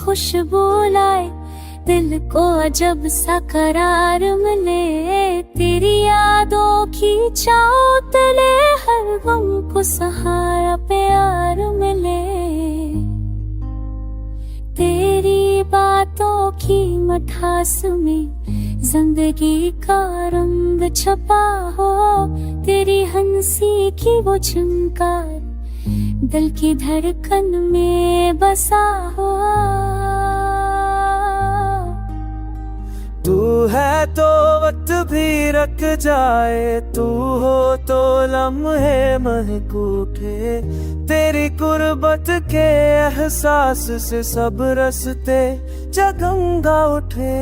खुशबू लाए, दिल को अजब सा करार मिले। तेरी यादों की चाव तले हर गम को सहारा प्यार मिले। तेरी बातों की मठास में जिंदगी का रंग छपा हो। तेरी हंसी की वो झंकार दिल की धड़कन में बसा हो। तू है तो वक्त भी रख जाए, तू हो तो लम्हे महक उठे। तेरी कुर्बत के एहसास से सब रस्ते जगमगा उठे।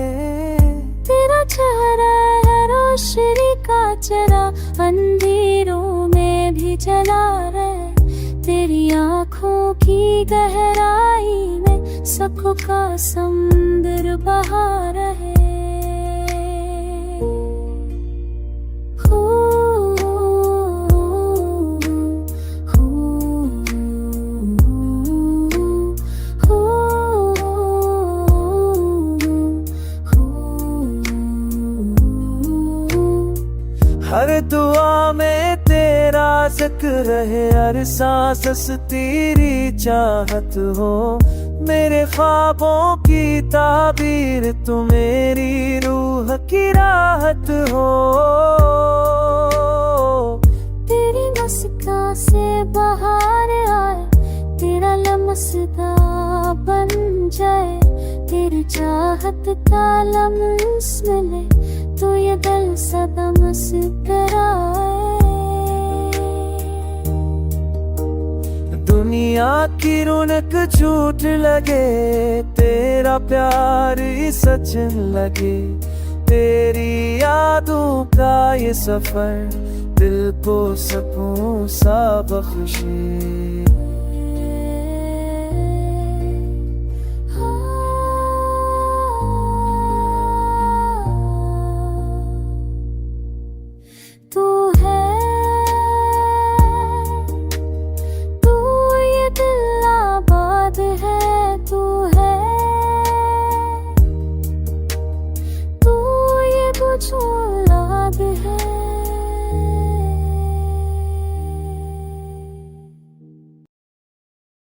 तेरा चेहरा है रोशनी का चरा, अंधेरों में भी जला रहे। तेरी आँखों की गहराई में सुख का समुंदर बहा रहे। हर दुआ में तेरा जिक्र है, हर सांस तेरी चाहत हो। मेरे ख्वाबों की ताबीर तू मेरी रूह की राहत हो। तेरी मुस्कान से बाहर आए, तेरा लमसदा बन जाए। तेरी चाहत का लम्स मिले तो ये दिल सदा मुस्कुराए। दुनिया की रौनक झूठ लगे, तेरा प्यार ही सच लगे। तेरी यादों का ये सफर दिल को सुकून सा बख्शे।